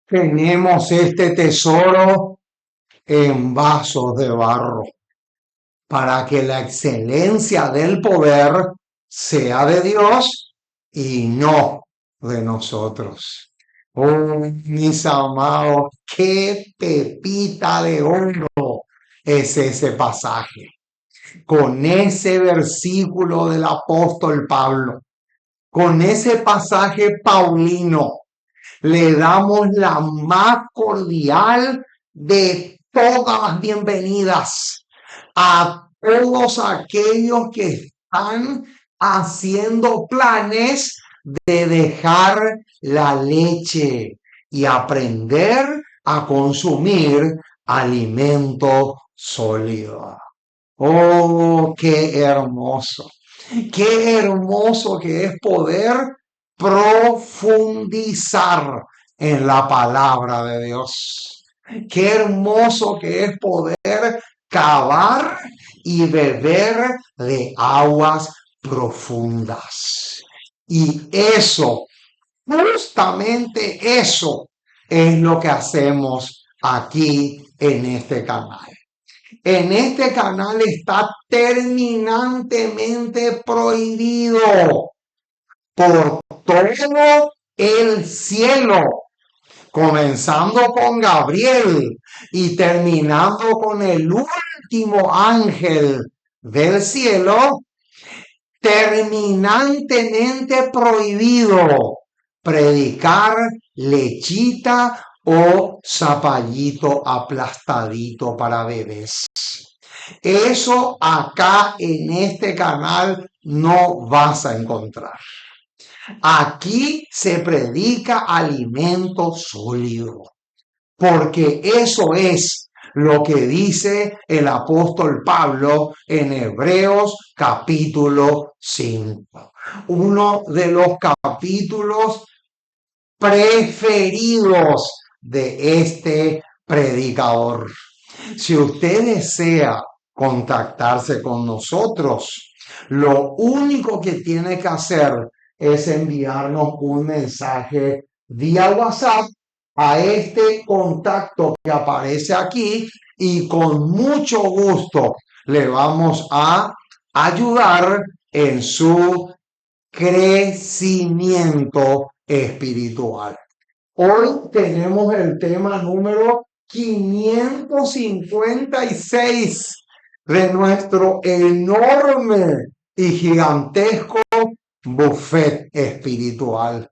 Tenemos este tesoro en vasos de barro para que la excelencia del poder sea de Dios y no de nosotros. Oh, mis amados, qué pepita de oro es ese pasaje. Con ese versículo del apóstol Pablo, con ese pasaje paulino, le damos la más cordial de todas las bienvenidas a todos aquellos que están haciendo planes de dejar la leche y aprender a consumir alimento sólido. Oh, qué hermoso. Qué hermoso que es poder profundizar en la palabra de Dios. Qué hermoso que es poder cavar y beber de aguas profundas. Y eso, justamente eso, es lo que hacemos aquí en este canal. En este canal está terminantemente prohibido por todo el cielo, comenzando con Gabriel y terminando con el último ángel del cielo, terminantemente prohibido predicar lechita o zapallito aplastadito para bebés. Eso acá en este canal no vas a encontrar. Aquí se predica alimento sólido, porque eso es lo que dice el apóstol Pablo en Hebreos capítulo 5. Uno de los capítulos preferidos de este predicador. Si usted desea contactarse con nosotros, lo único que tiene que hacer es enviarnos un mensaje vía WhatsApp a este contacto que aparece aquí y con mucho gusto le vamos a ayudar en su crecimiento espiritual. Hoy tenemos el tema número 556 de nuestro enorme y gigantesco buffet espiritual.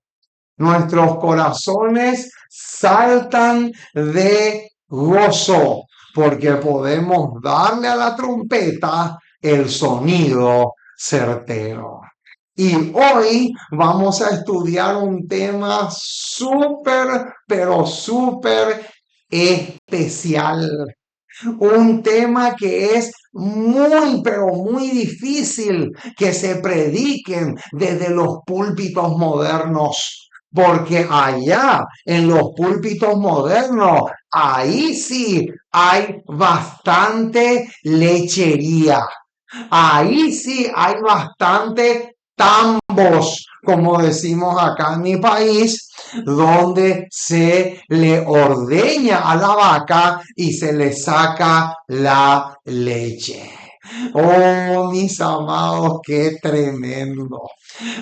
Nuestros corazones saltan de gozo porque podemos darle a la trompeta el sonido certero. Y hoy vamos a estudiar un tema súper, pero súper especial. Un tema que es muy, pero muy difícil que se prediquen desde los púlpitos modernos. Porque allá en los púlpitos modernos, ahí sí hay bastante lechería. Ahí sí hay bastante tambos, como decimos acá en mi país, donde se le ordeña a la vaca y se le saca la leche. Oh, mis amados, qué tremendo.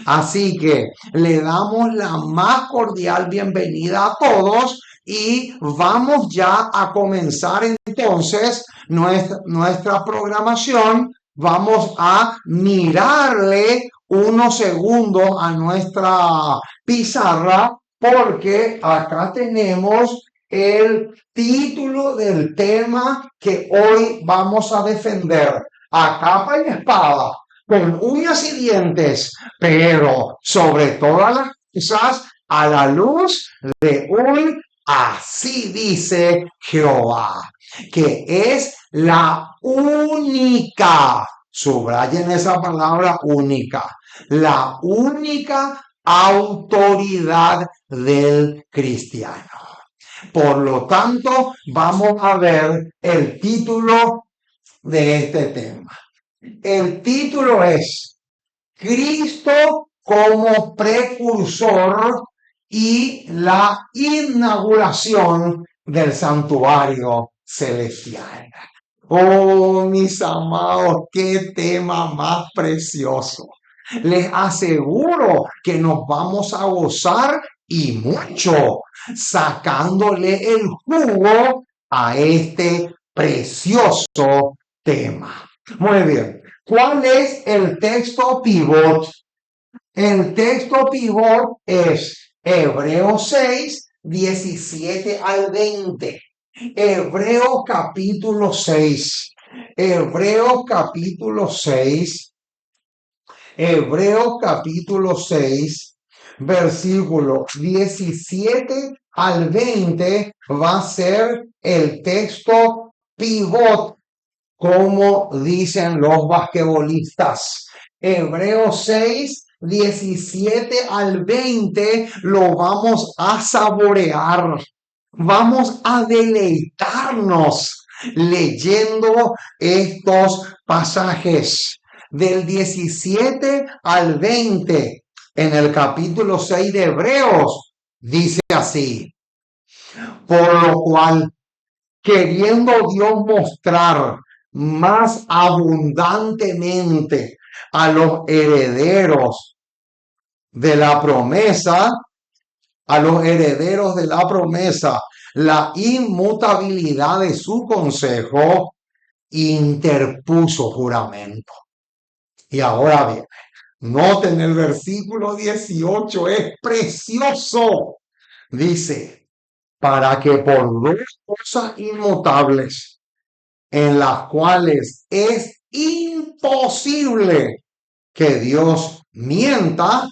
Así que le damos la más cordial bienvenida a todos y vamos ya a comenzar entonces nuestra programación. Vamos a mirarle unos segundos a nuestra pizarra porque acá tenemos el título del tema que hoy vamos a defender a capa y espada, con uñas y dientes, pero sobre todas las cosas a la luz de un así dice Jehová, que es la única, subrayen esa palabra única, la única autoridad del cristiano. Por lo tanto, vamos a ver el título de este tema. El título es Cristo como precursor y la inauguración del santuario celestial. Oh, mis amados, qué tema más precioso. Les aseguro que nos vamos a gozar y mucho sacándole el jugo a este precioso tema. Muy bien. ¿Cuál es el texto pivot? El texto pivot es Hebreos 6, 17 al 20. Hebreos capítulo 6. Hebreos capítulo 6. Hebreos capítulo 6, versículo 17 al 20 va a ser el texto pivot, como dicen los basquetbolistas. Hebreos 6, 17 al 20 lo vamos a saborear. Vamos a deleitarnos leyendo estos pasajes del 17 al 20 en el capítulo 6 de Hebreos. Dice así: por lo cual, queriendo Dios mostrar más abundantemente a los herederos de la promesa, la inmutabilidad de su consejo, interpuso juramento. Y ahora bien, noten el versículo 18, es precioso. Dice, para que por dos cosas inmutables, en las cuales es imposible que Dios mienta,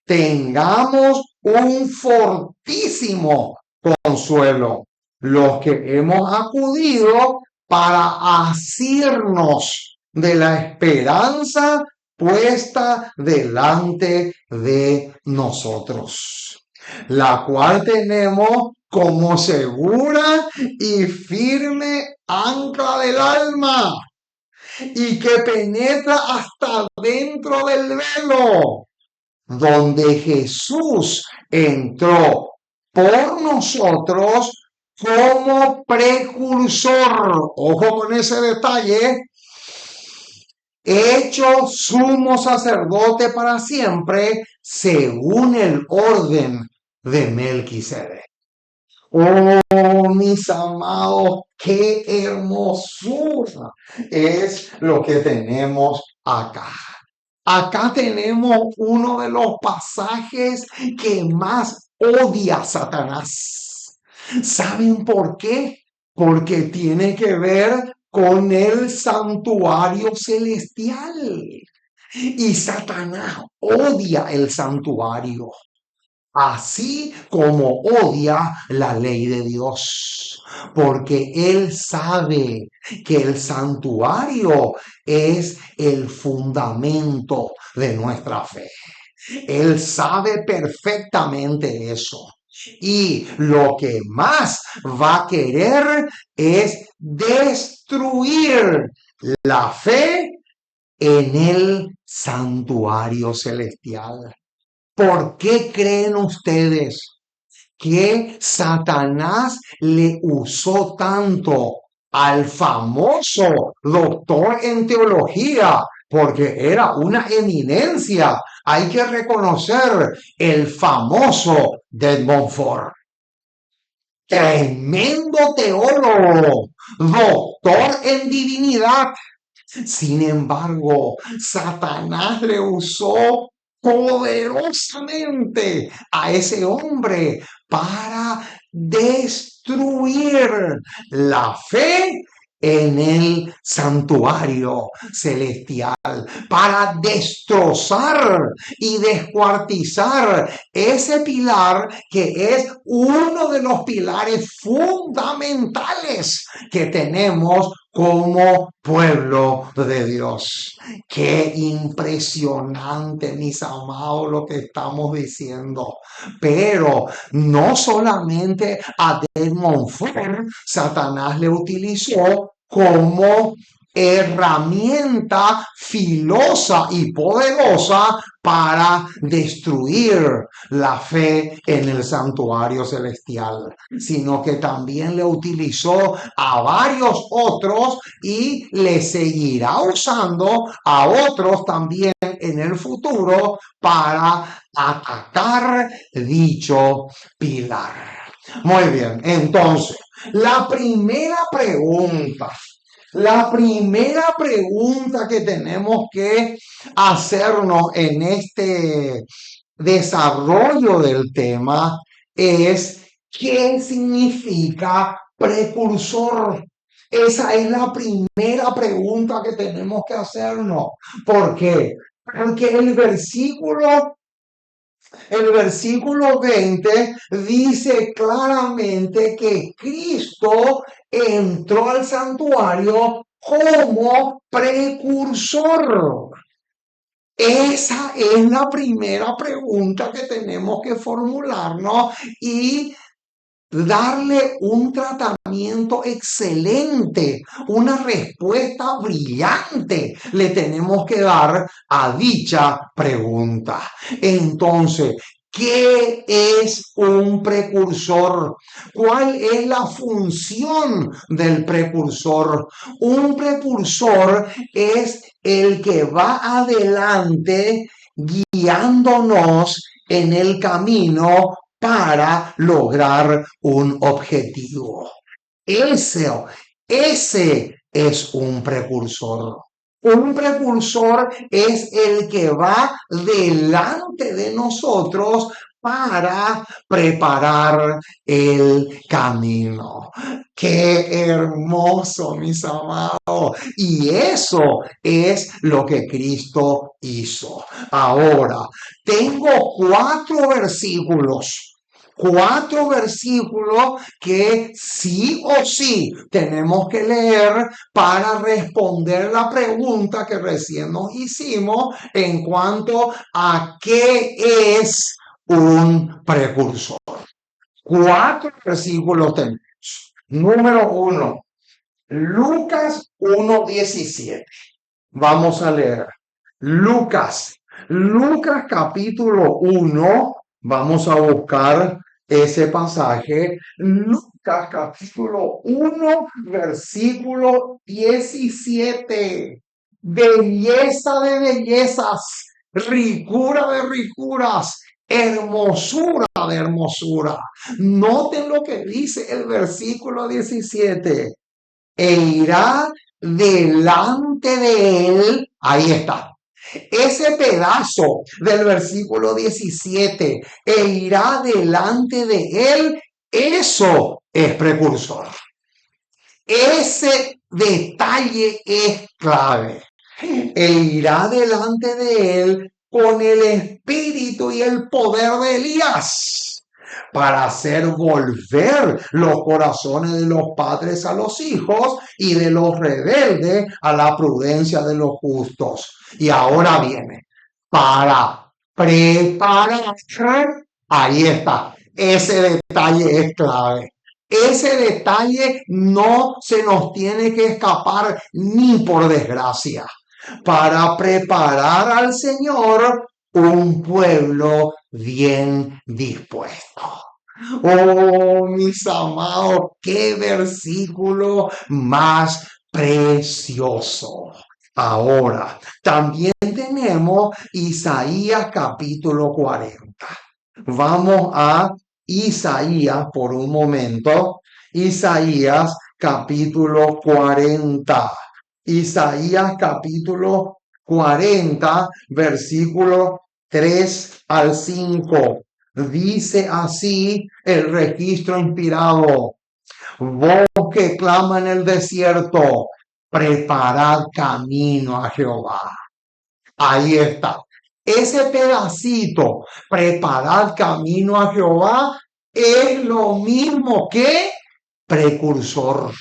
tengamos un fortísimo consuelo, los que hemos acudido para asirnos de la esperanza puesta delante de nosotros, la cual tenemos como segura y firme ancla del alma, y que penetra hasta dentro del velo, donde Jesús entró por nosotros como precursor. Ojo con ese detalle. Hecho sumo sacerdote para siempre, según el orden de Melquisedec. Oh, mis amados, qué hermosura es lo que tenemos acá. Acá tenemos uno de los pasajes que más odia a Satanás. ¿Saben por qué? Porque tiene que ver con el santuario celestial. Y Satanás odia el santuario, así como odia la ley de Dios, porque él sabe que el santuario es el fundamento de nuestra fe. Él sabe perfectamente eso. Y lo que más va a querer es destruir la fe en el santuario celestial. ¿Por qué creen ustedes que Satanás le usó tanto al famoso doctor en teología? Porque era una eminencia. Hay que reconocer el famoso de Montfort. Tremendo teólogo, doctor en divinidad. Sin embargo, Satanás le usó poderosamente a ese hombre para destruir la fe en el santuario celestial, para destrozar y descuartizar ese pilar que es uno de los pilares fundamentales que tenemos como pueblo de Dios. Qué impresionante, mis amados, lo que estamos diciendo. Pero no solamente a Montfort Satanás le utilizó como herramienta filosa y poderosa para destruir la fe en el santuario celestial, sino que también le utilizó a varios otros y le seguirá usando a otros también en el futuro para atacar dicho pilar. Muy bien, entonces, la primera pregunta que tenemos que hacernos en este desarrollo del tema es: ¿qué significa precursor? Esa es la primera pregunta que tenemos que hacernos. ¿Por qué? Porque el versículo 20 dice claramente que Cristo entró al santuario como precursor. Esa es la primera pregunta que tenemos que formularnos y darle un tratamiento excelente, una respuesta brillante le tenemos que dar a dicha pregunta. Entonces, ¿qué es un precursor? ¿Cuál es la función del precursor? Un precursor es el que va adelante guiándonos en el camino para lograr un objetivo. Ese es un precursor. Un precursor es el que va delante de nosotros para preparar el camino. ¡Qué hermoso, mis amados! Y eso es lo que Cristo hizo. Ahora, tengo cuatro versículos que sí o sí tenemos que leer para responder la pregunta que recién nos hicimos en cuanto a qué es un precursor. Cuatro versículos tenemos. Número 1, Lucas 1:17. Vamos a leer. Lucas capítulo 1. Vamos a buscar ese pasaje. Lucas capítulo 1, versículo 17. Belleza de bellezas, ricura de ricuras, hermosura de hermosura. Noten lo que dice el versículo 17. E irá delante de él. Ahí está. Ese pedazo del versículo 17, e irá delante de él, eso es precursor. Ese detalle es clave. E irá delante de él con el espíritu y el poder de Elías, para hacer volver los corazones de los padres a los hijos y de los rebeldes a la prudencia de los justos. Y ahora viene, para preparar, ahí está, ese detalle es clave. Ese detalle no se nos tiene que escapar ni por desgracia. Para preparar al Señor un pueblo bien dispuesto. Oh, mis amados, qué versículo más precioso. Ahora, también tenemos Isaías capítulo 40. Vamos a Isaías por un momento. Isaías capítulo 40. Isaías capítulo 40, versículo 3 al 5. Dice así el registro inspirado: voz que clama en el desierto, preparad camino a Jehová. Ahí está. Ese pedacito, preparad camino a Jehová, es lo mismo que precursor.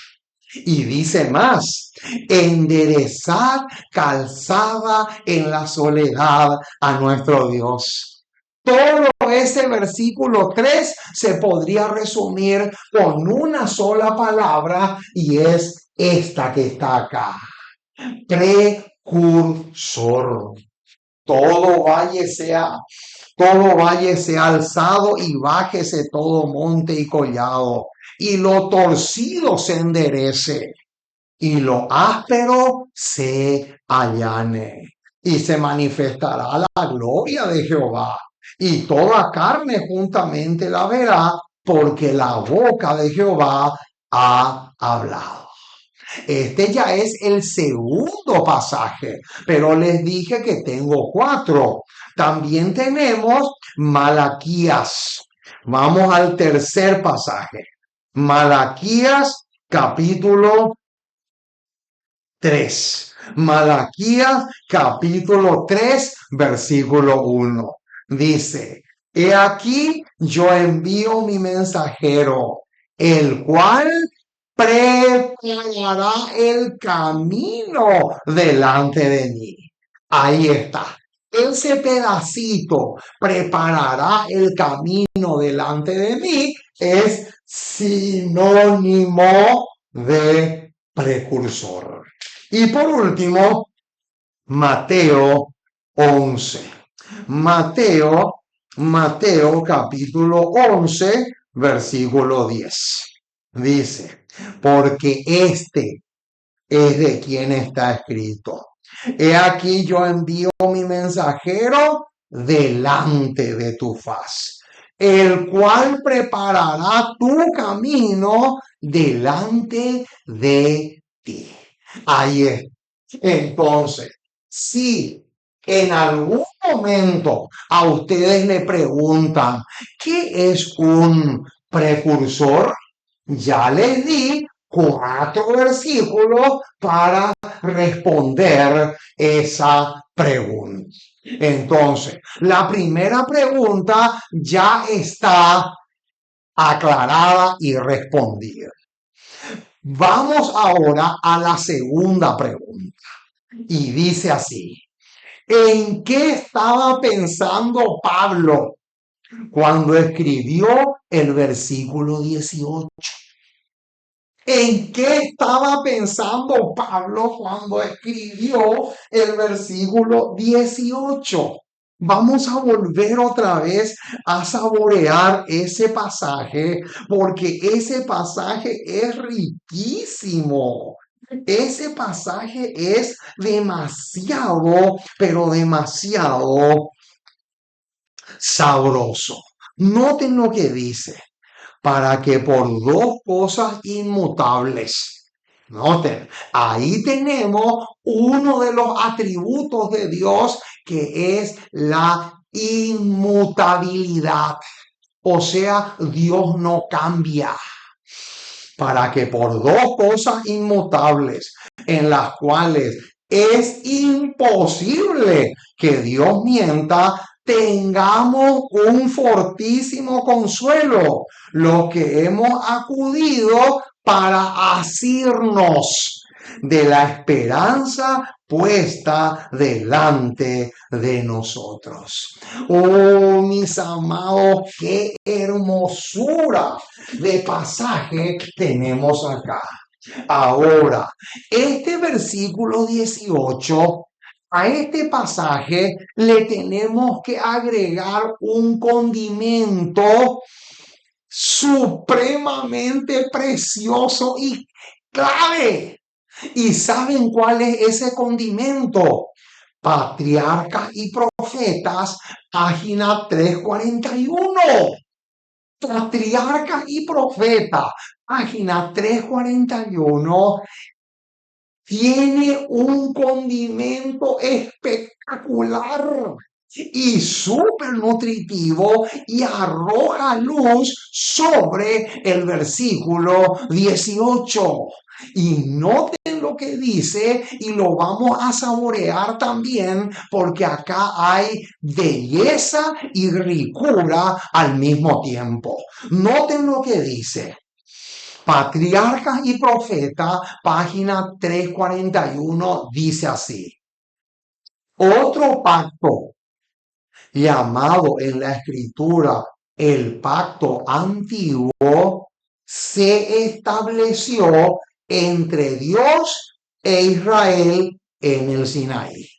Y dice más: enderezad calzada en la soledad a nuestro Dios. Todo ese versículo 3 se podría resumir con una sola palabra, y es esta que está acá: precursor. Todo valle sea, todo valle sea alzado y bájese todo monte y collado, y lo torcido se enderece, y lo áspero se allane. Y se manifestará la gloria de Jehová, y toda carne juntamente la verá, porque la boca de Jehová ha hablado. Este ya es el segundo pasaje, pero les dije que tengo cuatro. También tenemos Malaquías. Vamos al tercer pasaje. Malaquías capítulo 3. Malaquías capítulo 3, versículo 1. Dice, he aquí yo envío mi mensajero, el cual preparará el camino delante de mí. Ahí está. Ese pedacito, preparará el camino delante de mí, es sinónimo de precursor. Y por último, Mateo 11. Mateo capítulo 11, versículo 10. Dice, porque este es de quien está escrito. He aquí yo envío mi mensajero delante de tu faz, el cual preparará tu camino delante de ti. Ahí es. Entonces, si en algún momento a ustedes le preguntan, ¿qué es un precursor? Ya les di cuatro versículos para responder esa pregunta. Entonces, la primera pregunta ya está aclarada y respondida. Vamos ahora a la segunda pregunta. Y dice así, ¿en qué estaba pensando Pablo cuando escribió el versículo 18? ¿En qué estaba pensando Pablo cuando escribió el versículo 18? Vamos a volver otra vez a saborear ese pasaje porque ese pasaje es riquísimo. Ese pasaje es demasiado, pero demasiado sabroso. Noten lo que dice, para que por dos cosas inmutables. Noten, ahí tenemos uno de los atributos de Dios que es la inmutabilidad. O sea, Dios no cambia. Para que por dos cosas inmutables en las cuales es imposible que Dios mienta, tengamos un fortísimo consuelo, los que hemos acudido para asirnos de la esperanza puesta delante de nosotros. Oh, mis amados, qué hermosura de pasaje tenemos acá. Ahora, este versículo 18, a este pasaje le tenemos que agregar un condimento supremamente precioso y clave. ¿Y saben cuál es ese condimento? Patriarcas y Profetas, página 341. Patriarcas y Profetas, página 341, tiene un condimento espectacular y súper nutritivo y arroja luz sobre el versículo 18. Y noten lo que dice y lo vamos a saborear también porque acá hay belleza y ricura al mismo tiempo. Noten lo que dice. Patriarcas y Profetas, página 341, dice así. Otro pacto llamado en la escritura el pacto antiguo se estableció entre Dios e Israel en el Sinaí.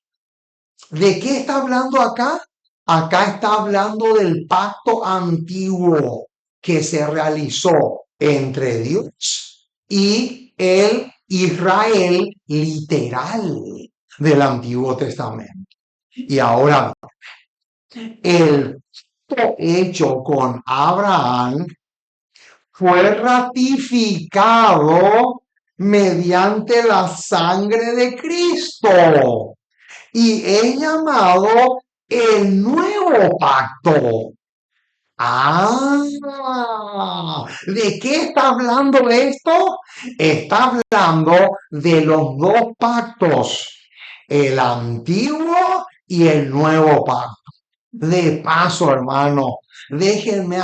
¿De qué está hablando acá? Acá está hablando del pacto antiguo que se realizó entre Dios y el Israel literal del Antiguo Testamento. Y ahora, el pacto hecho con Abraham fue ratificado mediante la sangre de Cristo y es llamado el nuevo pacto. ¿De qué está hablando esto? Está hablando de los dos pactos, el antiguo y el nuevo pacto. De paso, hermano, déjenme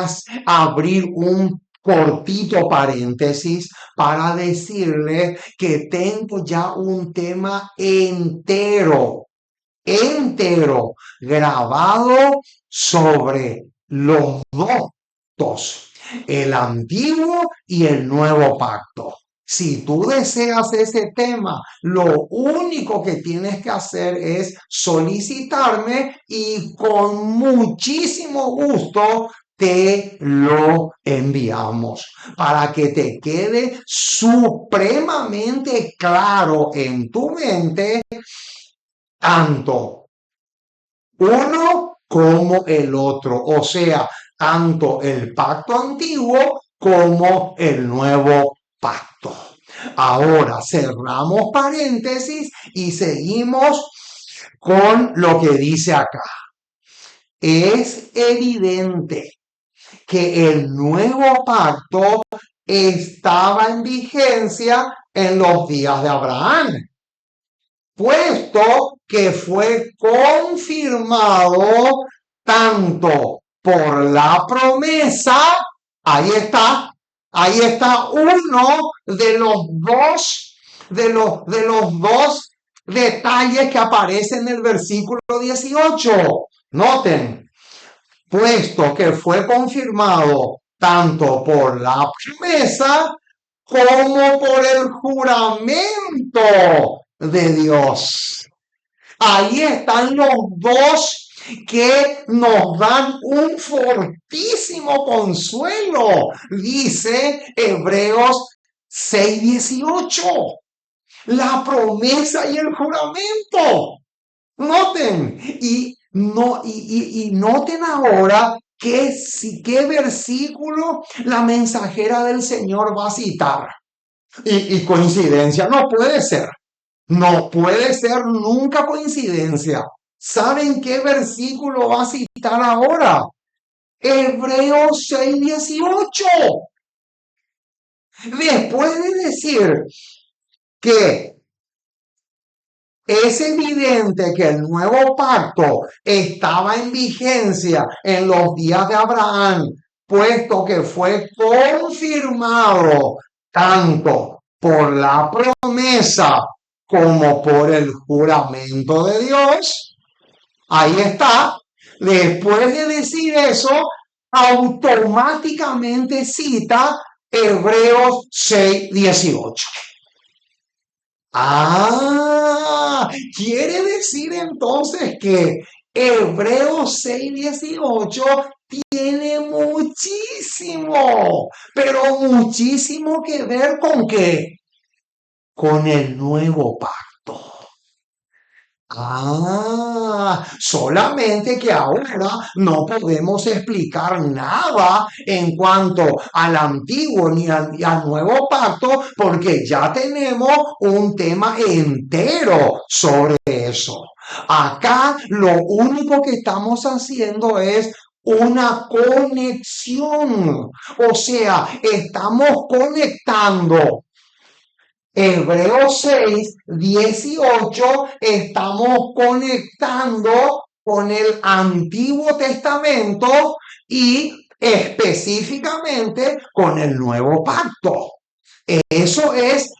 abrir un cortito paréntesis para decirles que tengo ya un tema entero grabado sobre los dos, el antiguo y el nuevo pacto. Si tú deseas ese tema, lo único que tienes que hacer es solicitarme y con muchísimo gusto te lo enviamos para que te quede supremamente claro en tu mente tanto uno como el otro, o sea, tanto el pacto antiguo como el nuevo pacto. Ahora cerramos paréntesis y seguimos con lo que dice acá. Es evidente que el nuevo pacto estaba en vigencia en los días de Abraham, puesto que fue confirmado tanto por la promesa, ahí está uno de los dos detalles que aparecen en el versículo 18. Noten, puesto que fue confirmado tanto por la promesa como por el juramento de Dios. Ahí están los dos que nos dan un fortísimo consuelo, dice Hebreos 6:18. La promesa y el juramento. Noten, y noten ahora qué versículo la mensajera del Señor va a citar. Y coincidencia, no puede ser. No puede ser nunca coincidencia. ¿Saben qué versículo va a citar ahora? Hebreos 6:18. Después de decir que es evidente que el nuevo pacto estaba en vigencia en los días de Abraham, puesto que fue confirmado tanto por la promesa como por el juramento de Dios. Ahí está. Después de decir eso, automáticamente cita Hebreos 6:18. Quiere decir entonces que Hebreos 6:18 tiene muchísimo, pero muchísimo que ver con qué, con el nuevo pacto. Solamente que ahora no podemos explicar nada en cuanto al antiguo ni al nuevo pacto, porque ya tenemos un tema entero sobre eso. Acá lo único que estamos haciendo es una conexión, o sea, estamos conectando Hebreos 6:18, estamos conectando con el Antiguo Testamento y específicamente con el Nuevo Pacto. Esa es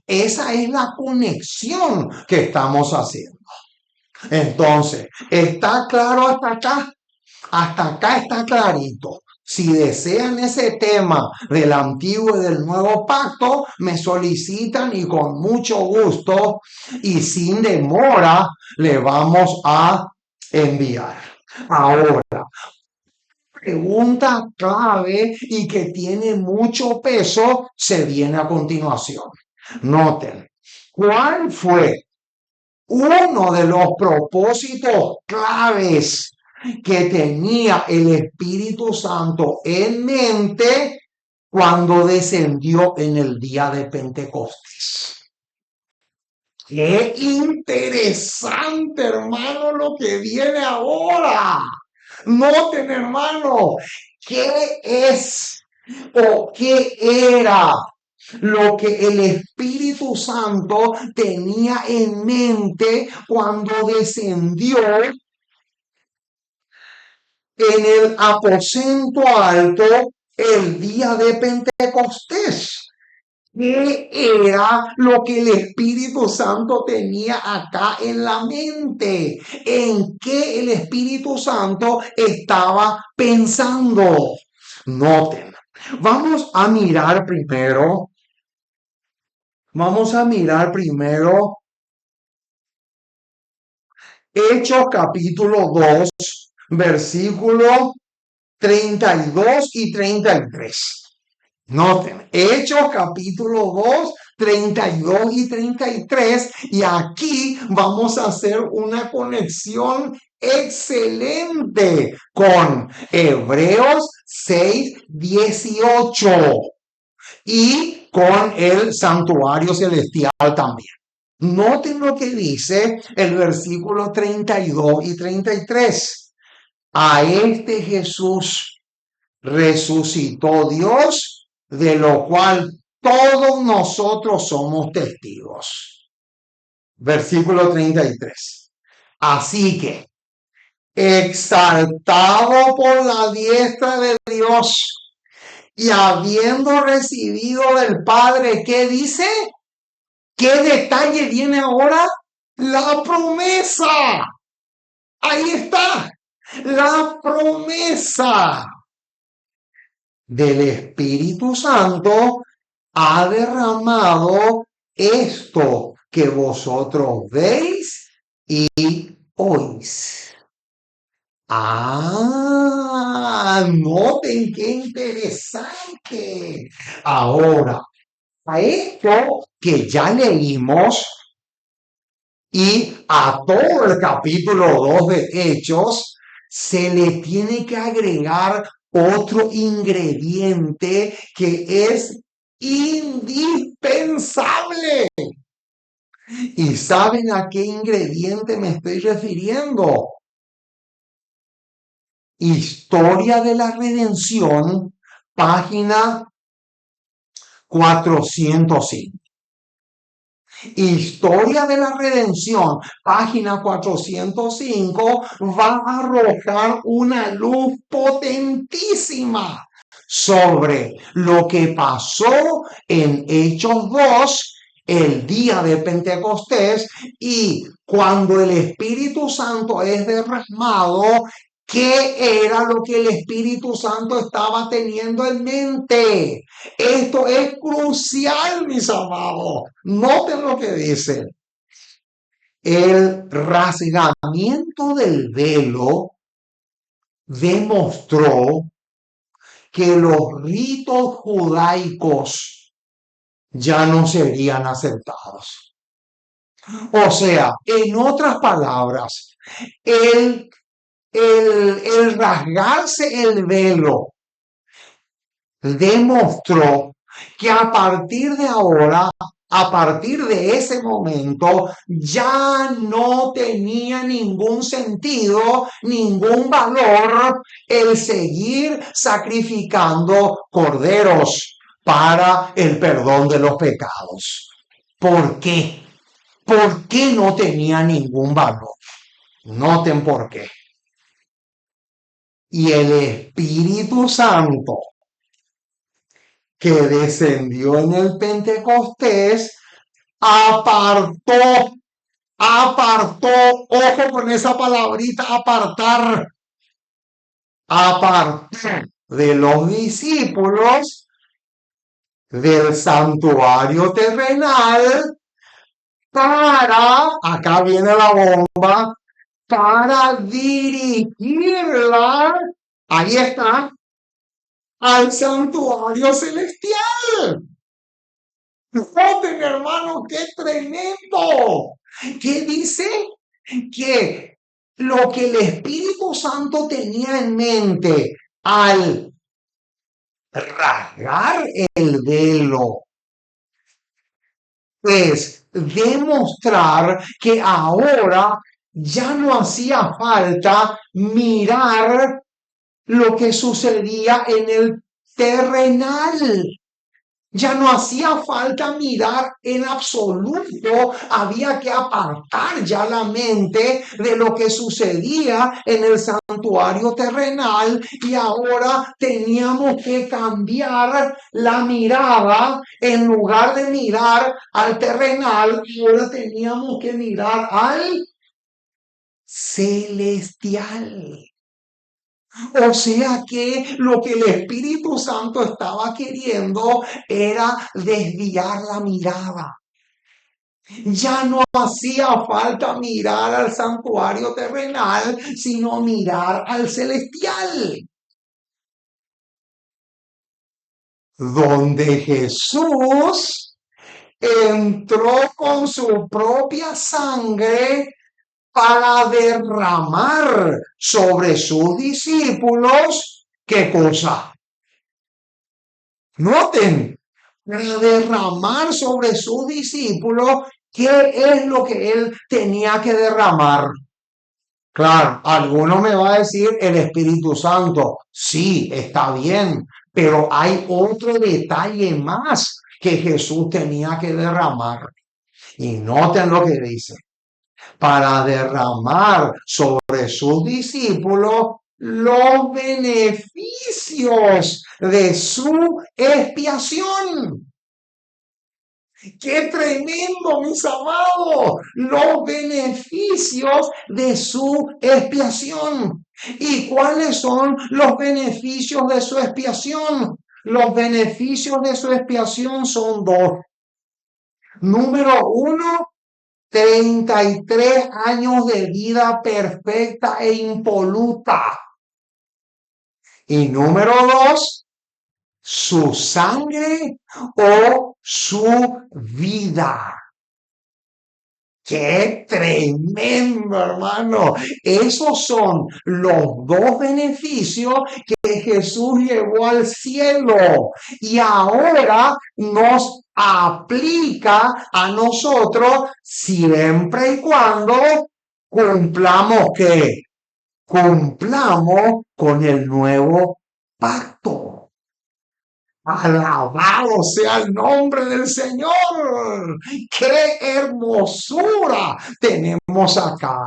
la conexión que estamos haciendo. Entonces, ¿está claro hasta acá? Hasta acá está clarito. Si desean ese tema del antiguo y del nuevo pacto, me solicitan y con mucho gusto y sin demora le vamos a enviar. Ahora, pregunta clave y que tiene mucho peso se viene a continuación. Noten, ¿cuál fue uno de los propósitos claves que tenía el Espíritu Santo en mente cuando descendió en el día de Pentecostés? Qué interesante, hermano, lo que viene ahora. Noten, hermano, qué es o qué era lo que el Espíritu Santo tenía en mente cuando descendió en el aposento alto el día de Pentecostés. ¿Qué era lo que el Espíritu Santo tenía acá en la mente? ¿En qué el Espíritu Santo estaba pensando? Noten, vamos a mirar primero Hechos capítulo 2, versículos 32 y 33. Noten, Hechos capítulo 2, 32 y 33. Y aquí vamos a hacer una conexión excelente con Hebreos 6, 18 y con el santuario celestial también. Noten lo que dice el versículo 32 y 33. A este Jesús resucitó Dios, de lo cual todos nosotros somos testigos. Versículo 33. Así que, exaltado por la diestra de Dios y habiendo recibido del Padre, ¿qué dice? ¿Qué detalle viene ahora? La promesa. Ahí está. La promesa del Espíritu Santo ha derramado esto que vosotros veis y oís. Noten qué interesante. Ahora, a esto que ya leímos y a todo el capítulo 2 de Hechos, se le tiene que agregar otro ingrediente que es indispensable. ¿Y saben a qué ingrediente me estoy refiriendo? Historia de la Redención, página 405. Historia de la Redención, página 405, va a arrojar una luz potentísima sobre lo que pasó en Hechos 2, el día de Pentecostés, y cuando el Espíritu Santo es derramado, ¿qué era lo que el Espíritu Santo estaba teniendo en mente? Esto es crucial, mis amados. Noten lo que dice. El rasgamiento del velo demostró que los ritos judaicos ya no serían aceptados. O sea, en otras palabras, el rasgarse el velo demostró que a partir de ahora, a partir de ese momento, ya no tenía ningún sentido, ningún valor el seguir sacrificando corderos para el perdón de los pecados. ¿Por qué? ¿Por qué no tenía ningún valor? Noten por qué. Y el Espíritu Santo que descendió en el Pentecostés, apartó, ojo con esa palabrita, apartar, de los discípulos del santuario terrenal acá viene la bomba, para dirigirla, ahí está, al santuario celestial. Noten, hermano, qué tremendo. ¿Qué dice? Que lo que el Espíritu Santo tenía en mente al rasgar el velo es demostrar que ahora ya no hacía falta mirar lo que sucedía en el terrenal. Ya no hacía falta mirar en absoluto, había que apartar ya la mente de lo que sucedía en el santuario terrenal y ahora teníamos que cambiar la mirada. En lugar de mirar al terrenal, ahora teníamos que mirar al celestial. O sea que lo que el Espíritu Santo estaba queriendo era desviar la mirada. Ya no hacía falta mirar al santuario terrenal, sino mirar al celestial, donde Jesús entró con su propia sangre para derramar sobre sus discípulos, ¿qué cosa? Noten, para derramar sobre sus discípulos, ¿qué es lo que él tenía que derramar? Claro, alguno me va a decir el Espíritu Santo. Sí, está bien, pero hay otro detalle más que Jesús tenía que derramar. Y noten lo que dice. Para derramar sobre sus discípulos los beneficios de su expiación. ¡Qué tremendo, mis amados! Los beneficios de su expiación. ¿Y cuáles son los beneficios de su expiación? Los beneficios de su expiación son dos. Número uno, 33 años de vida perfecta e impoluta. Y número dos, su sangre o su vida. ¡Qué tremendo, hermano! Esos son los dos beneficios que Jesús llevó al cielo y ahora nos aplica a nosotros siempre y cuando cumplamos ¿qué? Cumplamos con el nuevo pacto. Alabado sea el nombre del Señor. ¡Qué hermosura tenemos acá!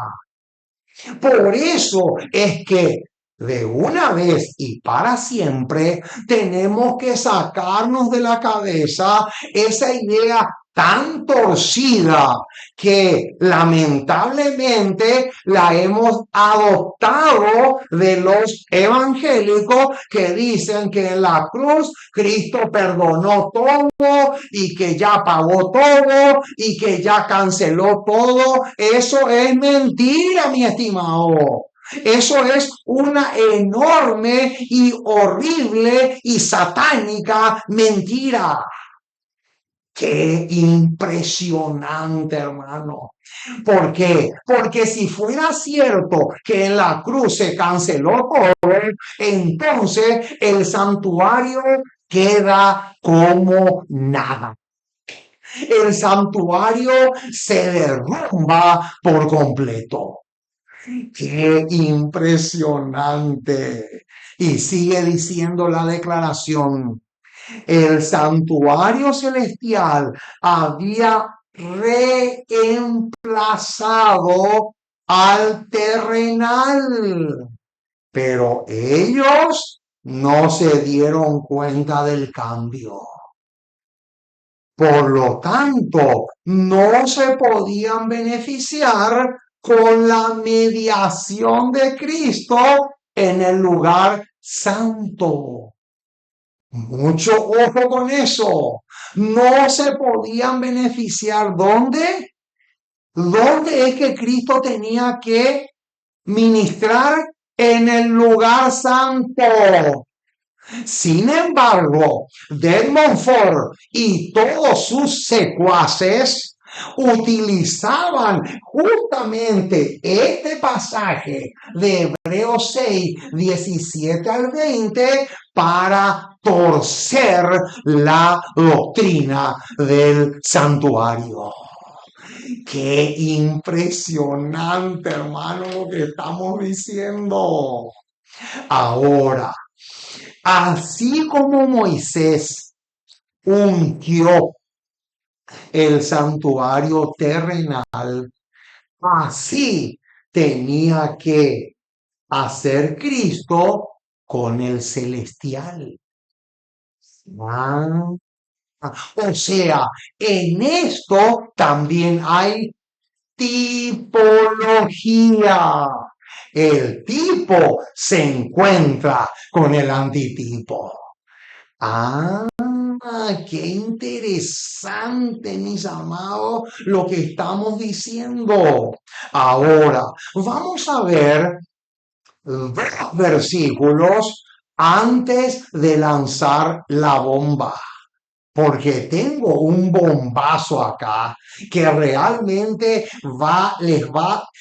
Por eso es que de una vez y para siempre tenemos que sacarnos de la cabeza esa idea tan torcida que lamentablemente la hemos adoptado de los evangélicos que dicen que en la cruz Cristo perdonó todo y que ya pagó todo y que ya canceló todo. Eso es mentira, mi estimado. Eso es una enorme y horrible y satánica mentira. Qué impresionante, hermano. ¿Por qué? Porque si fuera cierto que en la cruz se canceló todo, entonces el santuario queda como nada. El santuario se derrumba por completo. ¡Qué impresionante! Y sigue diciendo la declaración. El santuario celestial había reemplazado al terrenal, pero ellos no se dieron cuenta del cambio. Por lo tanto, no se podían beneficiar con la mediación de Cristo en el lugar santo. Mucho ojo con eso. No se podían beneficiar. ¿Dónde? ¿Dónde es que Cristo tenía que ministrar? En el lugar santo. Sin embargo, de Montfort y todos sus secuaces utilizaban justamente este pasaje de Hebreos 6, 17 al 20 para torcer la doctrina del santuario. Qué impresionante, hermano, lo que estamos diciendo. Ahora, así como Moisés ungió el santuario terrenal, así tenía que hacer Cristo con el celestial. Ah, o sea, en esto también hay tipología. El tipo se encuentra con el antitipo. Ah, qué interesante, mis amados, lo que estamos diciendo. Ahora, vamos a ver dos versículos antes de lanzar la bomba. Porque tengo un bombazo acá que realmente les va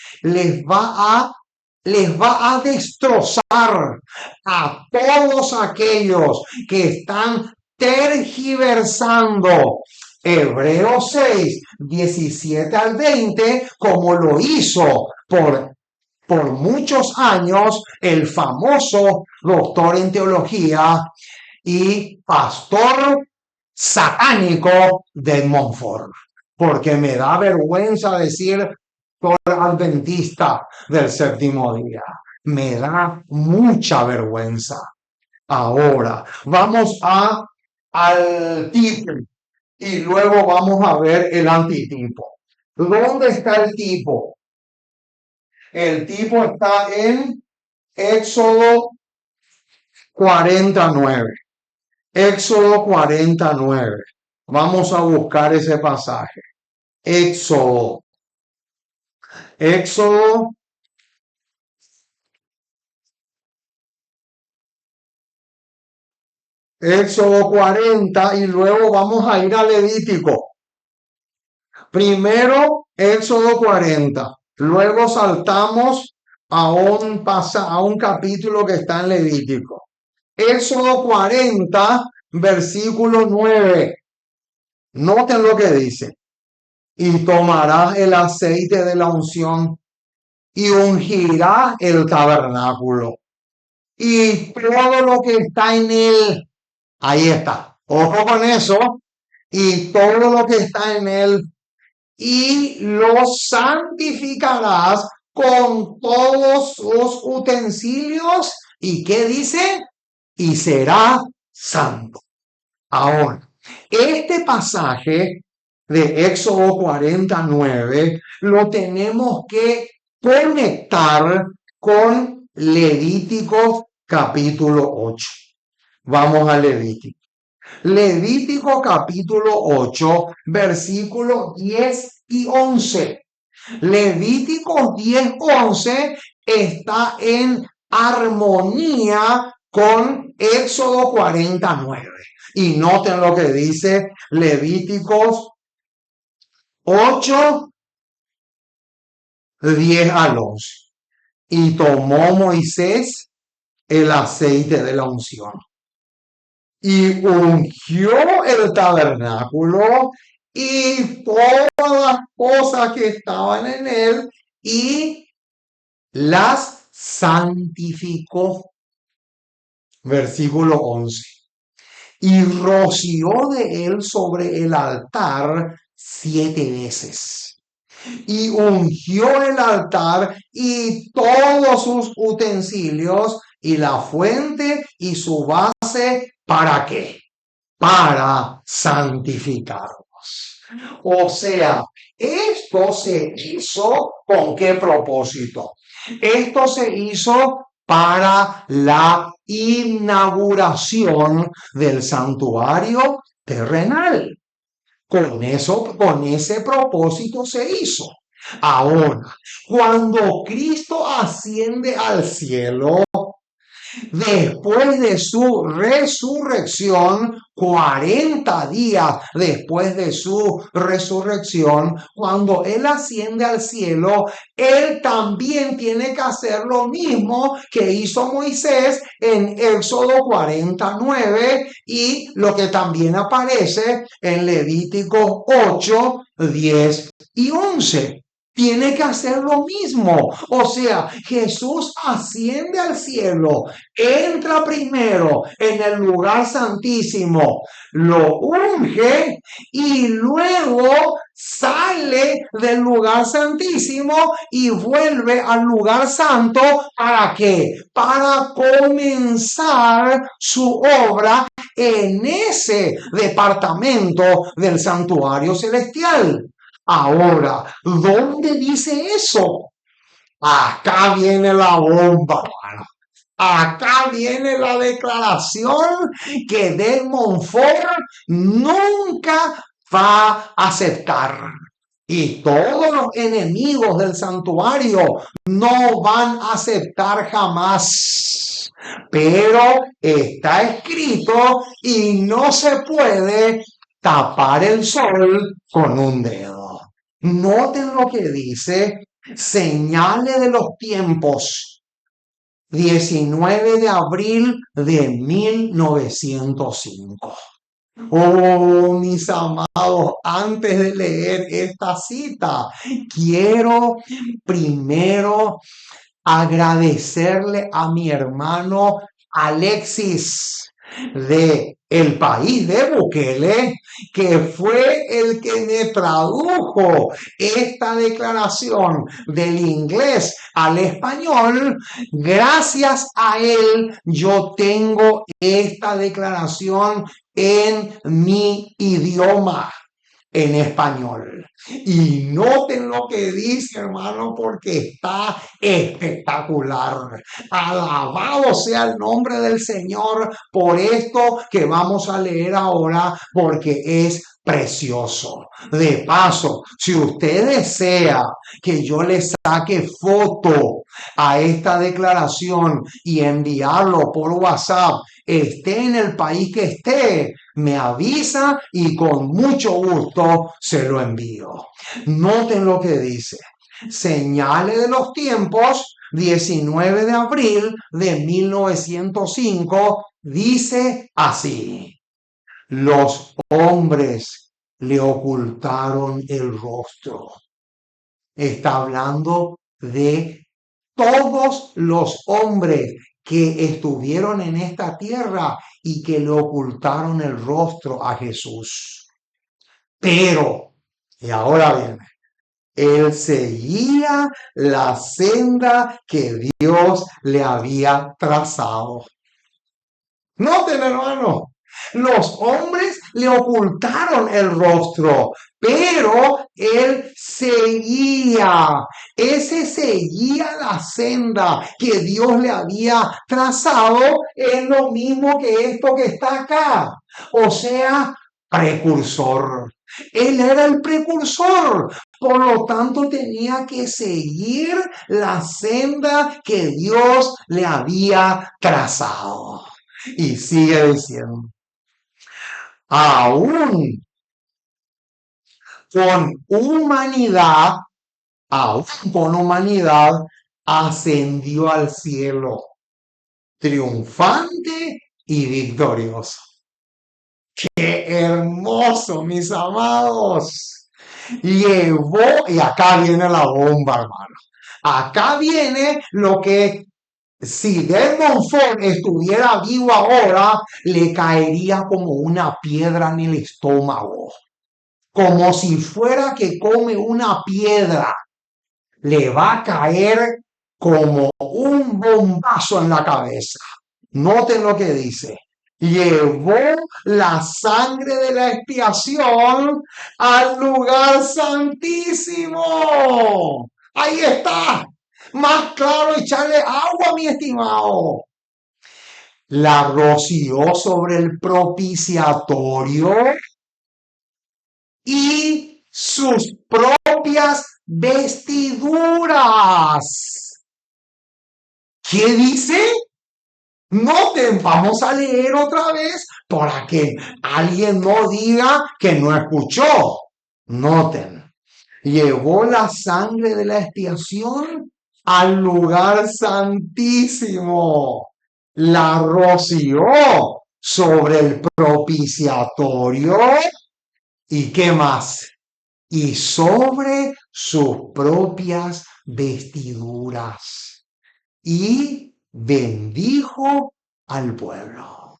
a destrozar a todos aquellos que están tergiversando Hebreos 6, 17 al 20, como lo hizo por muchos años el famoso doctor en teología y pastor satánico de Montfort, porque me da vergüenza decir por adventista del séptimo día. Me da mucha vergüenza. Ahora, vamos al tipo y luego vamos a ver el antitipo. ¿Dónde está el tipo? El tipo está en Éxodo 49. Éxodo 49. Vamos a buscar ese pasaje. Éxodo. Éxodo. Éxodo 40 y luego vamos a ir a Levítico. Primero Éxodo 40. Luego saltamos a un capítulo que está en Levítico. Éxodo 40, versículo 9. Noten lo que dice. Y tomarás el aceite de la unción y ungirá el tabernáculo y todo lo que está en él. Ahí está. Ojo con eso. Y todo lo que está en él. Y lo santificarás con todos sus utensilios. ¿Y qué dice? Y será santo. Ahora, este pasaje de Éxodo 49 lo tenemos que conectar con Levítico capítulo 8. Vamos a Levítico. Levítico capítulo 8, versículos 10 y 11. Levítico 10, 11 está en armonía con Éxodo 49. Y noten lo que dice Levíticos 8, 10 al 11. Y tomó Moisés el aceite de la unción y ungió el tabernáculo y todas las cosas que estaban en él y las santificó. Versículo 11. Y roció de él sobre el altar 7 veces. Y ungió el altar y todos sus utensilios y la fuente y su base. ¿Para qué? Para santificarlos. O sea, esto se hizo ¿con qué propósito? Esto se hizo para la inauguración del santuario terrenal. Con ese propósito se hizo. Ahora, cuando Cristo asciende al cielo, después de su resurrección, 40 días después de su resurrección, cuando Él asciende al cielo, Él también tiene que hacer lo mismo que hizo Moisés en Éxodo 49 y lo que también aparece en Levítico 8, 10 y 11. Tiene que hacer lo mismo. O sea, Jesús asciende al cielo, entra primero en el lugar santísimo, lo unge y luego sale del lugar santísimo y vuelve al lugar santo. ¿Para qué? Para comenzar su obra en ese departamento del santuario celestial. Ahora, ¿dónde dice eso? Acá viene la bomba, hermano. Acá viene la declaración que de Montfort nunca va a aceptar. Y todos los enemigos del santuario no van a aceptar jamás. Pero está escrito y no se puede tapar el sol con un dedo. Noten lo que dice: señales de los tiempos, 19 de abril de 1905. Oh, mis amados, antes de leer esta cita, quiero primero agradecerle a mi hermano Alexis de el país de Bukele, que fue el que me tradujo esta declaración del inglés al español. Gracias a él yo tengo esta declaración en mi idioma, en español. Y noten lo que dice, hermano, porque está espectacular. Alabado sea el nombre del Señor por esto que vamos a leer ahora, porque es precioso. De paso, si usted desea que yo le saque foto a esta declaración y enviarlo por WhatsApp, esté en el país que esté, me avisa y con mucho gusto se lo envío. Noten lo que dice: señales de los tiempos, 19 de abril de 1905, dice así: los hombres le ocultaron el rostro. Está hablando de todos los hombres que estuvieron en esta tierra y que le ocultaron el rostro a Jesús. Pero, y ahora viene, él seguía la senda que Dios le había trazado. Noten, hermano, los hombres le ocultaron el rostro, pero él seguía. Ese seguía la senda que Dios le había trazado. Es lo mismo que esto que está acá. O sea, precursor. Él era el precursor. Por lo tanto, tenía que seguir la senda que Dios le había trazado. Y sigue diciendo: aún con humanidad, aún con humanidad, ascendió al cielo, triunfante y victorioso. ¡Qué hermoso, mis amados! Llevó, y acá viene la bomba, hermano. Acá viene lo que, si de Montfort estuviera vivo ahora, le caería como una piedra en el estómago. Como si fuera que come una piedra. Le va a caer como un bombazo en la cabeza. Noten lo que dice: llevó la sangre de la expiación al lugar santísimo. Ahí está. Más claro, echarle agua, mi estimado. la roció sobre el propiciatorio y sus propias vestiduras. ¿Qué dice? Noten, vamos a leer otra vez para que alguien no diga que no escuchó. Noten, llevó la sangre de la expiación al lugar santísimo, la roció sobre el propiciatorio y ¿qué más? Y sobre sus propias vestiduras y bendijo al pueblo.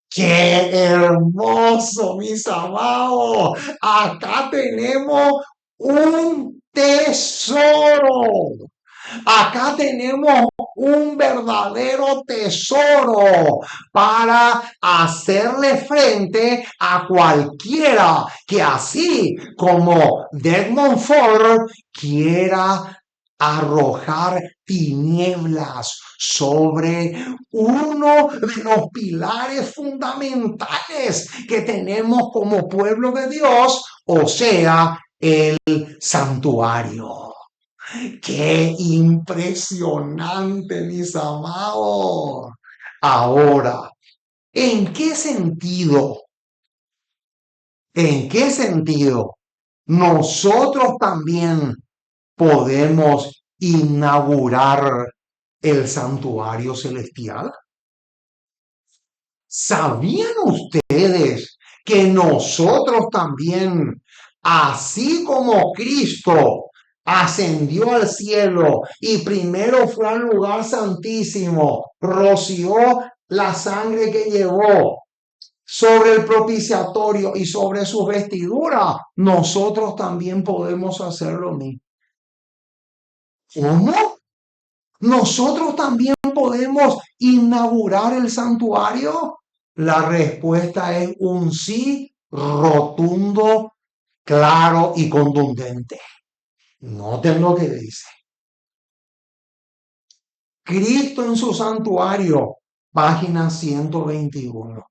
¡Qué hermoso, mis amados! Acá tenemos un tesoro. Acá tenemos un verdadero tesoro para hacerle frente a cualquiera que así como Desmond Ford quiera arrojar tinieblas sobre uno de los pilares fundamentales que tenemos como pueblo de Dios, o sea, el santuario. ¡Qué impresionante, mis amados! Ahora, ¿en qué sentido? ¿En qué sentido nosotros también podemos inaugurar el santuario celestial? ¿Sabían ustedes que nosotros también, así como Cristo ascendió al cielo y primero fue al lugar santísimo, roció la sangre que llevó sobre el propiciatorio y sobre su vestidura, nosotros también podemos hacer lo mismo? ¿Cómo? ¿Nosotros también podemos inaugurar el santuario? La respuesta es un sí rotundo, claro y contundente. Noten lo que dice. Cristo en su santuario, página 121.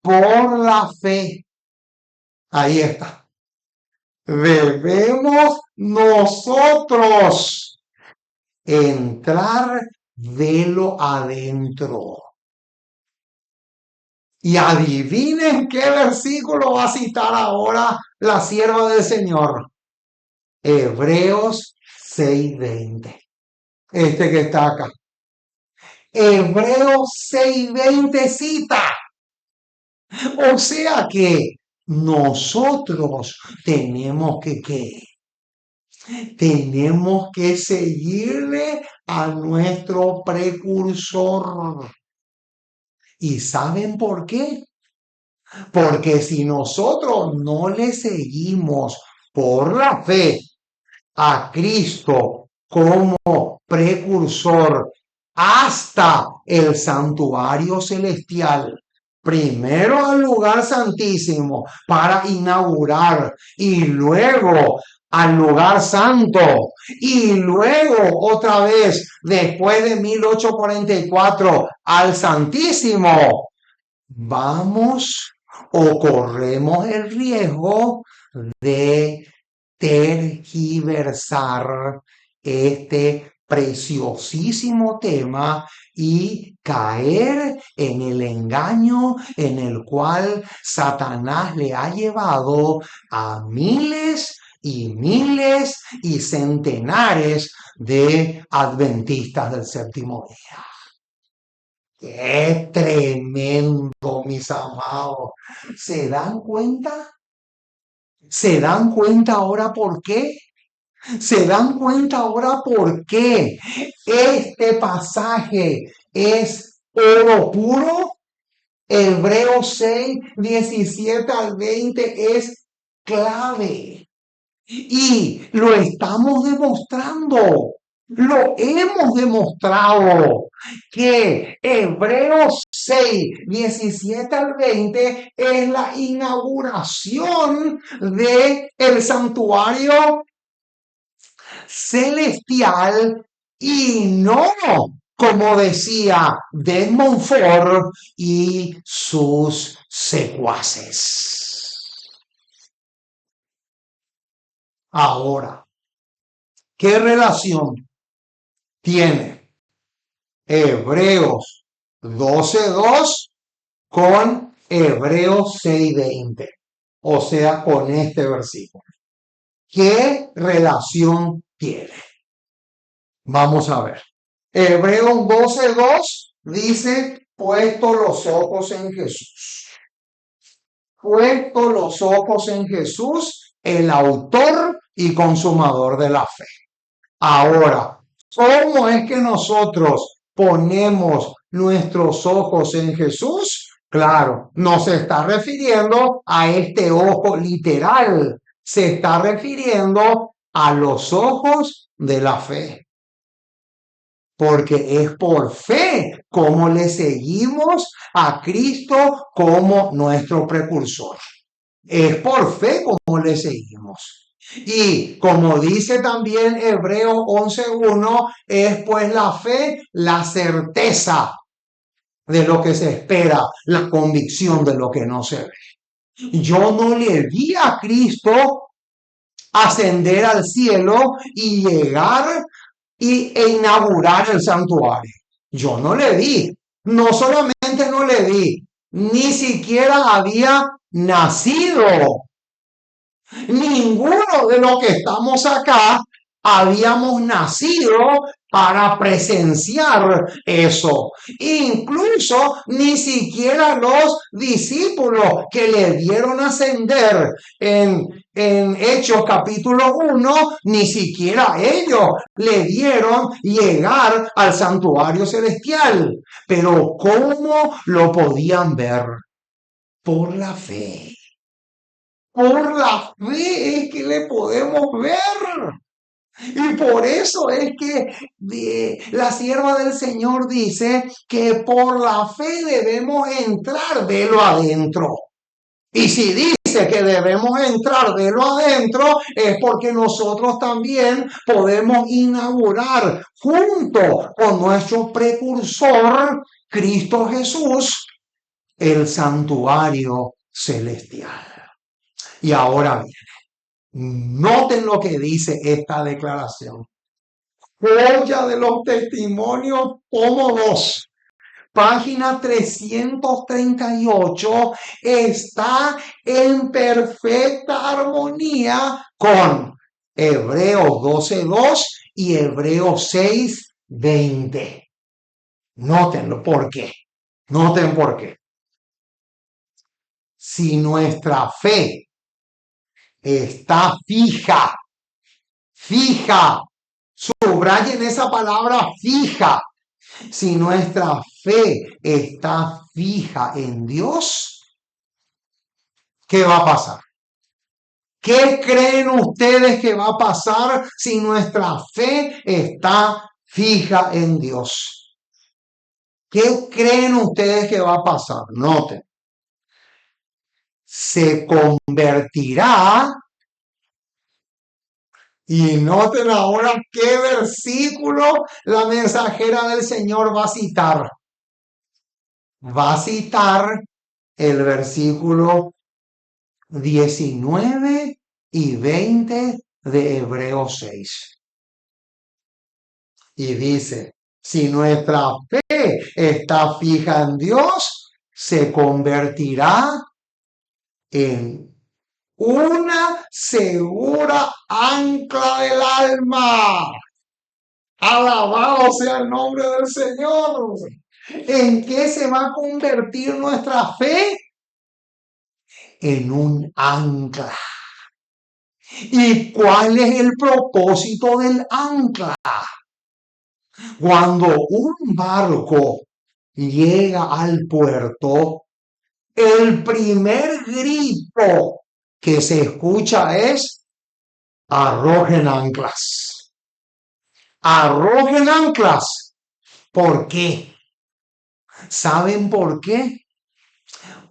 Por la fe, ahí está. Debemos nosotros entrar velo adentro. Y adivinen qué versículo va a citar ahora la sierva del Señor. Hebreos 6:20. Este que está acá. Hebreos 6:20 cita. O sea que nosotros tenemos que seguirle a nuestro precursor. ¿Y saben por qué? Porque si nosotros no le seguimos por la fe a Cristo como precursor hasta el santuario celestial, primero al lugar santísimo para inaugurar y luego al lugar santo y luego otra vez después de 1844 al santísimo, vamos o corremos el riesgo de tergiversar este preciosísimo tema y caer en el engaño en el cual Satanás le ha llevado a miles y miles y centenares de adventistas del séptimo día. ¡Qué tremendo, mis amados! ¿Se dan cuenta? ¿Se dan cuenta ahora por qué? ¿Se dan cuenta ahora por qué este pasaje es oro puro? Hebreos 6:17 al 20 es clave. Y lo estamos demostrando. Lo hemos demostrado que Hebreos 6:17 al 20 es la inauguración del santuario celestial y no como decía Desmond Ford y sus secuaces. Ahora, ¿qué relación tiene Hebreos 12:2 con Hebreos 6:20? O sea, con este versículo. ¿Qué relación tiene? Vamos a ver. Hebreos 12:2 dice, puesto los ojos en Jesús. Puesto los ojos en Jesús, el autor y consumador de la fe. Ahora, ¿cómo es que nosotros ponemos nuestros ojos en Jesús? Claro, no se está refiriendo a este ojo literal, se está refiriendo a los ojos de la fe. Porque es por fe como le seguimos a Cristo como nuestro precursor. Es por fe como le seguimos. Y como dice también Hebreos 11:1, es pues la fe, la certeza de lo que se espera, la convicción de lo que no se ve. Yo no le vi a Cristo ascender al cielo y llegar e inaugurar el santuario. Yo no le vi. No solamente no le vi, ni siquiera había nacido. Ninguno de los que estamos acá habíamos nacido para presenciar eso. Incluso ni siquiera los discípulos que le dieron ascender en Hechos capítulo 1, ni siquiera ellos le dieron llegar al santuario celestial. Pero ¿cómo lo podían ver? Por la fe. Por la fe es que le podemos ver. Y por eso es que la sierva del Señor dice que por la fe debemos entrar de lo adentro. Y si dice que debemos entrar de lo adentro, es porque nosotros también podemos inaugurar junto con nuestro precursor, Cristo Jesús, el santuario celestial. Y ahora bien, noten lo que dice esta declaración. Joya de los testimonios, tomo 2. Página 338 está en perfecta armonía con Hebreos 12:2 y Hebreos 6:20. Nótenlo, ¿por qué? Noten por qué. Si nuestra fe está fija, subrayen esa palabra fija. Si nuestra fe está fija en Dios, ¿qué va a pasar? ¿Qué creen ustedes que va a pasar si nuestra fe está fija en Dios? ¿Qué creen ustedes que va a pasar? Noten. Se convertirá. Y noten ahora qué versículo la mensajera del Señor va a citar. Va a citar el versículo 19 y 20 de Hebreos 6. Y dice, si nuestra fe está fija en Dios, se convertirá en una segura ancla del alma. Alabado sea el nombre del Señor. ¿En qué se va a convertir nuestra fe? En un ancla. ¿Y cuál es el propósito del ancla? Cuando un barco llega al puerto, el primer grito que se escucha es: arrojen anclas. Arrojen anclas. ¿Por qué? ¿Saben por qué?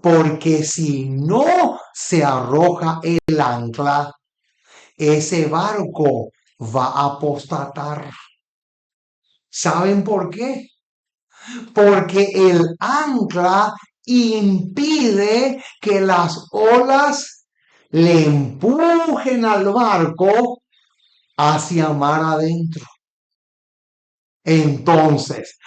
Porque si no se arroja el ancla, ese barco va a apostatar. ¿Saben por qué? porque el ancla impide que las olas le empujen al barco hacia mar adentro. Entonces,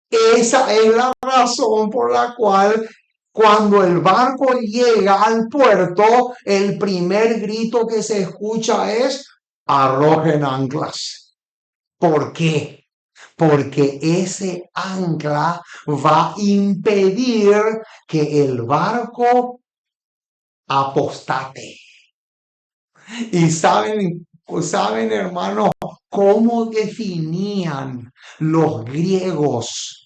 esa es la razón por la cual cuando el barco llega al puerto, el primer grito que se escucha es arrojen anclas. ¿Por qué? Porque ese ancla va a impedir que el barco apostate. Y saben, hermanos, cómo definían los griegos.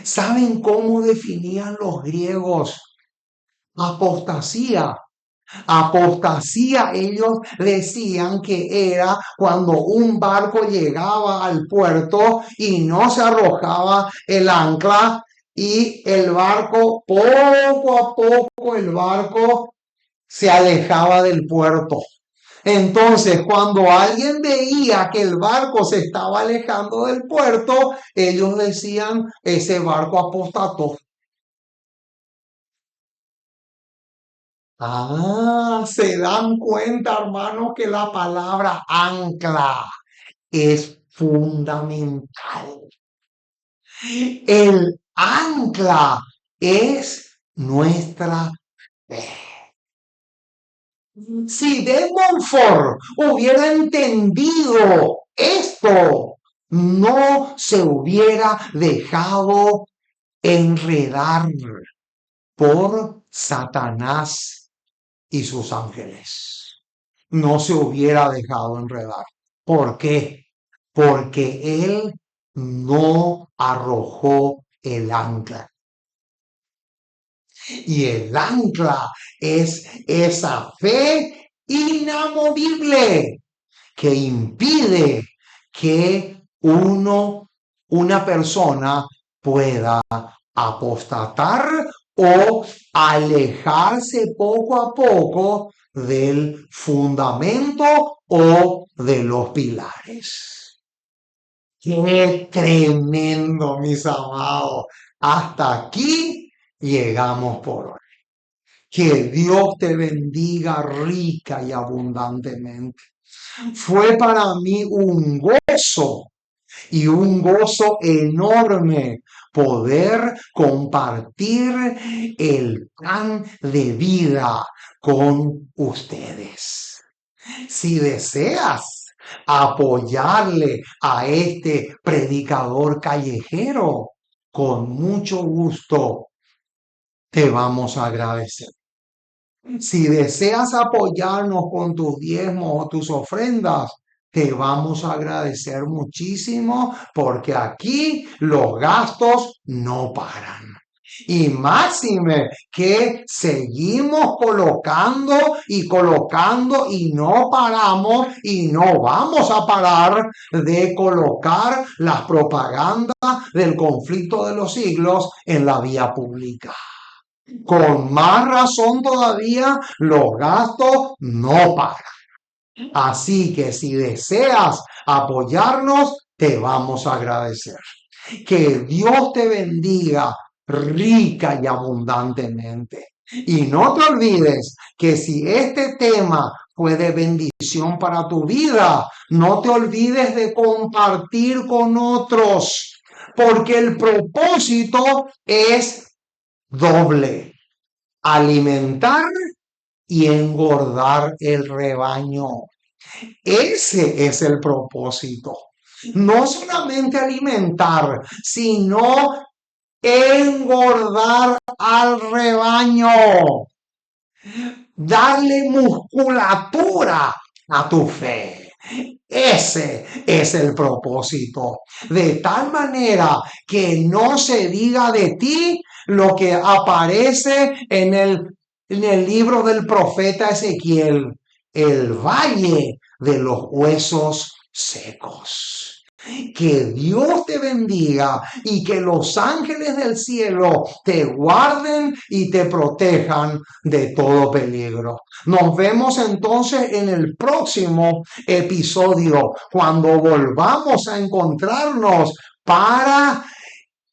¿Saben cómo definían los griegos apostasía? Apostasía, ellos decían que era cuando un barco llegaba al puerto y no se arrojaba el ancla y el barco, poco a poco, el barco se alejaba del puerto. Entonces, cuando alguien veía que el barco se estaba alejando del puerto, ellos decían, ese barco apostató. Se dan cuenta, hermanos, que la palabra ancla es fundamental. El ancla es nuestra fe. Si de Montfort hubiera entendido esto, no se hubiera dejado enredar por Satanás y sus ángeles. No se hubiera dejado enredar. ¿Por qué? Porque él no arrojó el ancla. Y el ancla es esa fe inamovible que impide que una persona pueda apostatar o alejarse poco a poco del fundamento o de los pilares. ¡Qué tremendo, mis amados! Hasta aquí llegamos por hoy. Que Dios te bendiga rica y abundantemente. Fue para mí un gozo y un gozo enorme poder compartir el pan de vida con ustedes. Si deseas apoyarle a este predicador callejero, con mucho gusto te vamos a agradecer. Si deseas apoyarnos con tus diezmos o tus ofrendas, te vamos a agradecer muchísimo porque aquí los gastos no paran. Y máxime que seguimos colocando y no paramos y no vamos a parar de colocar las propagandas del conflicto de los siglos en la vía pública. Con más razón todavía, los gastos no paran. Así que si deseas apoyarnos, te vamos a agradecer. Que Dios te bendiga rica y abundantemente. Y no te olvides que si este tema fue de bendición para tu vida, no te olvides de compartir con otros, porque el propósito es doble: alimentar y engordar el rebaño. Ese es el propósito. No solamente alimentar, sino engordar al rebaño. Darle musculatura a tu fe. Ese es el propósito. De tal manera que no se diga de ti lo que aparece en el libro del profeta Ezequiel, el valle de los huesos secos. Que Dios te bendiga y que los ángeles del cielo te guarden y te protejan de todo peligro. Nos vemos entonces en el próximo episodio cuando volvamos a encontrarnos para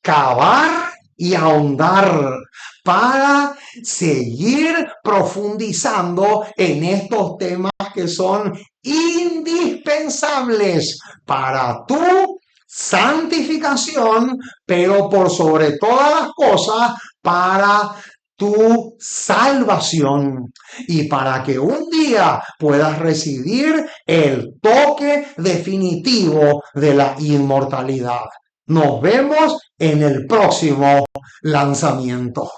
cavar y ahondar para seguir profundizando en estos temas que son indispensables para tu santificación, pero por sobre todas las cosas, para tu salvación y para que un día puedas recibir el toque definitivo de la inmortalidad. Nos vemos en el próximo lanzamiento.